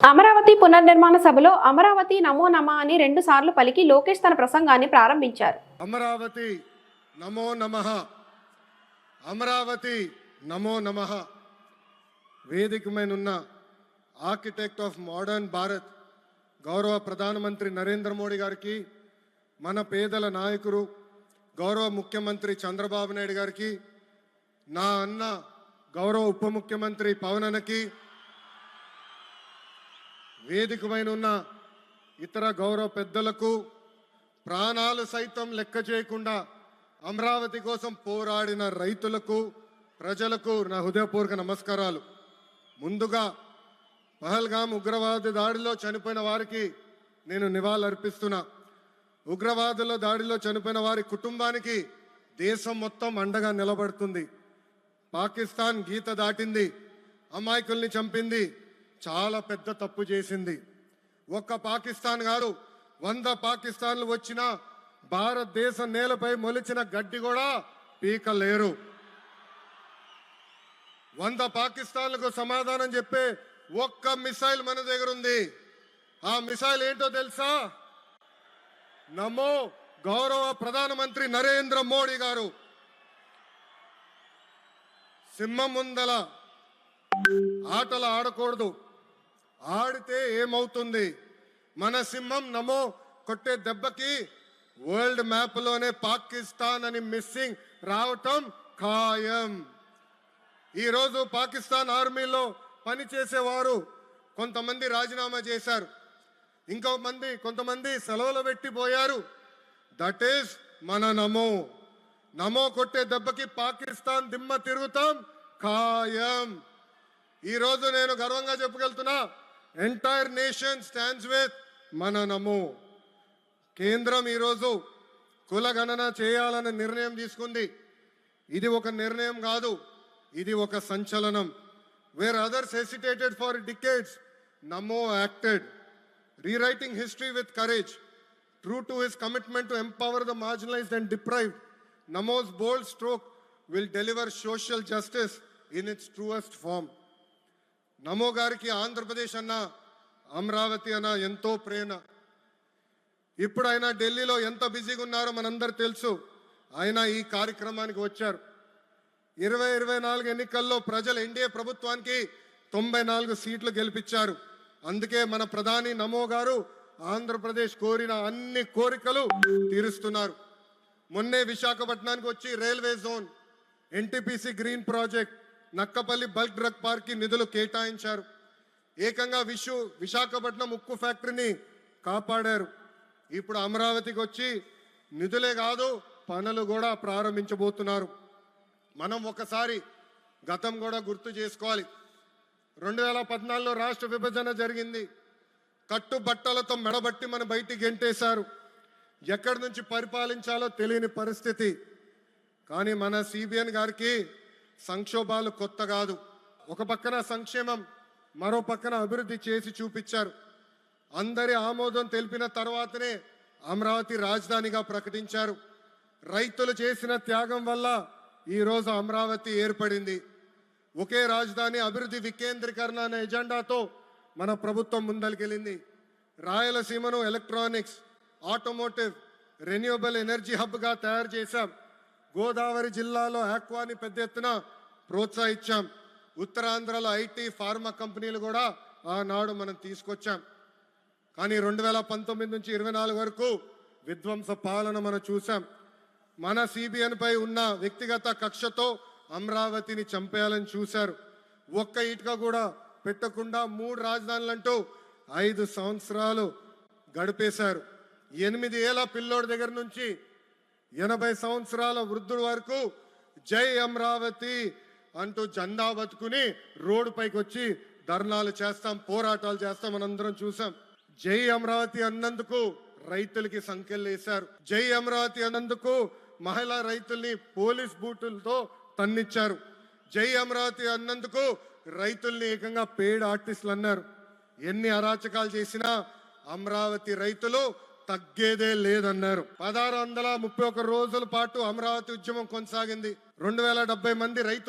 అమరావతి పునర్నిర్మాణ సభలో అమరావతి నమో నమ అని 2 సార్లు పలికి లోకేష్ తన ప్రసంగాన్ని ప్రారంభించారు. అమరావతి నమో నమః, అమరావతి నమో నమః. వేదికమైనున్న ఆర్కిటెక్ట్ ఆఫ్ మోడర్న్ భారత్ గౌరవ ప్రధానమంత్రి నరేంద్ర మోడీ గారికి, మన పేదల నాయకుడు గౌరవ ముఖ్యమంత్రి చంద్రబాబు నాయుడు గారికి, నా అన్న గౌరవ ఉప ముఖ్యమంత్రి పవన్ అన్నకి, వేదికమైనున్న ఇతర గౌరవ పెద్దలకు, ప్రాణాలు సైతం లెక్క చేయకుండా అమరావతి కోసం పోరాడిన రైతులకు, ప్రజలకు నా హృదయపూర్వక నమస్కారాలు. ముందుగా పహల్గామ్ ఉగ్రవాద దాడిలో చనిపోయిన వారికి నేను నివాళులర్పిస్తున్నా. ఉగ్రవాదుల దాడిలో చనిపోయిన వారి కుటుంబానికి దేశం మొత్తం అండగా నిలబడుతుంది. పాకిస్తాన్ గీత దాటింది, అమాయకుల్ని చంపింది, చాలా పెద్ద తప్పు చేసింది. ఒక్క పాకిస్తాన్ కాదు, 100 పాకిస్తాన్లు వచ్చినా భారతదేశ నేలపై మొలిచిన గడ్డి కూడా పీకలేరు. 100 పాకిస్తాన్లకు సమాధానం చెప్పే ఒక్క మిసైల్ మన దగ్గర ఉంది. ఆ మిసైల్ ఏంటో తెలుసా? నమో గౌరవ ప్రధానమంత్రి నరేంద్ర మోడీ గారు. సింహం ముందల ఆటలు ఆడకూడదు, ఆడితే ఏమవుతుంది? మన సింహం నమో కొట్టే దెబ్బకి వరల్డ్ మ్యాప్లోనే పాకిస్తాన్ అని మిస్సింగ్ రావటం ఖాయం. ఈరోజు పాకిస్తాన్ ఆర్మీలో పనిచేసేవారు కొంతమంది రాజీనామా చేశారు, కొంతమంది సెలవులు పెట్టిపోయారు. దట్ ఈస్ మన నమో. నమో కొట్టే దెబ్బకి పాకిస్తాన్ దిమ్మ తిరుగుతాం ఖాయం. ఈరోజు నేను గర్వంగా చెప్పగలుగుతున్నా, ఎంటైర్ నేషన్ స్టాండ్స్ విత్ మన నమో. కేంద్రం ఈరోజు కులగణన చేయాలనే నిర్ణయం తీసుకుంది. ఇది ఒక నిర్ణయం కాదు, ఇది ఒక సంచలనం. Wear others hesitated for decades, Namo acted, rewriting history with courage. True to his commitment to empower the marginalized and deprived, Namo's bold stroke will deliver social justice in its truest form. నమో గారికి ఆంధ్రప్రదేశ్ అన్న, అమరావతి అన్న ఎంతో ప్రేమ. ఇప్పుడు ఆయన ఢిల్లీలో ఎంత బిజీగా ఉన్నారో మనందరూ తెలుసు. ఆయన ఈ కార్యక్రమానికి వచ్చారు. 2024 ఎన్నికల్లో ప్రజలు ఎన్డీఏ ప్రభుత్వానికి 94 సీట్లు గెలిపించారు. అందుకే మన ప్రధాని నమో గారు ఆంధ్రప్రదేశ్ కోరిన అన్ని కోరికలు తీరుస్తున్నారు. మొన్నే విశాఖపట్నానికి వచ్చి railway zone, NTPC green project, Nakkapalli bulk drug park కి నిధులు కేటాయించారు. ఏకంగా విశాఖపట్నం ఉక్కు ఫ్యాక్టరీని కాపాడారు. ఇప్పుడు అమరావతికి వచ్చి నిధులే కాదు, పనులు కూడా ప్రారంభించబోతున్నారు. మనం ఒకసారి గతం కూడా గుర్తు చేసుకోవాలి. 2014లో రాష్ట్ర విభజన జరిగింది. కట్టుబట్టలతో మెడబట్టి మన బయటికి గెంటేశారు. ఎక్కడి నుంచి పరిపాలించాలో తెలియని పరిస్థితి. కానీ మన సిబిఎన్ గారికి సంక్షోభాలు కొత్త కాదు. ఒక పక్కన సంక్షేమం, మరో పక్కన అభివృద్ధి చేసి చూపించారు. అందరి ఆమోదం తెలిపిన తర్వాతనే అమరావతి రాజధానిగా ప్రకటించారు. రైతులు చేసిన త్యాగం వల్ల ఈరోజు అమరావతి ఏర్పడింది. ఒకే రాజధాని, అభివృద్ధి వికేంద్రీకరణ అనే ఎజెండాతో మన ప్రభుత్వం ముందరికెళ్ళింది. రాయలసీమను ఎలక్ట్రానిక్స్, ఆటోమోటివ్, రెన్యూవబుల్ ఎనర్జీ హబ్గా తయారు చేశాం. గోదావరి జిల్లాలో ఆక్వాని పెద్ద ఎత్తున ప్రోత్సహించాం. ఉత్తరాంధ్రలో ఐటీ, ఫార్మా కంపెనీలు కూడా ఆనాడు మనం తీసుకొచ్చాం. కానీ 2019 నుంచి 24 వరకు విధ్వంస పాలన మనం చూసాం. మన సిబిఎన్ పై ఉన్న వ్యక్తిగత కక్షతో అమరావతిని చంపేయాలని చూశారు. ఒక్క ఇటుక కూడా పెట్టకుండా 3 రాజధానులంటూ 5 సంవత్సరాలు గడిపేశారు. 8 ఏళ్ల పిల్లోడి దగ్గర నుంచి 80 సంవత్సరాల వృద్ధుడు వరకు జై అమరావతి అంటూ జెండా బతుకుని రోడ్డు పైకి వచ్చి ధర్నాలు చేస్తాం, పోరాటాలు చేస్తాం, మనందరం చూసాం. జై అమరావతి అన్నందుకు రైతులకి సంఖ్యలు వేశారు. జై అమరావతి అన్నందుకు మహిళా రైతుల్ని పోలీస్ బూటులతో తన్నిచ్చారు. జై అమరావతి అన్నందుకు రైతుల్ని ఏకంగా పేడ్ ఆర్టిస్టులు అన్నారు. ఎన్ని అరాచకాలు చేసినా అమరావతి రైతులు తగ్గేదే లేదన్నారు. 1631 రోజుల పాటు అమరావతి ఉద్యమం కొనసాగింది. 2070 మంది రైతులు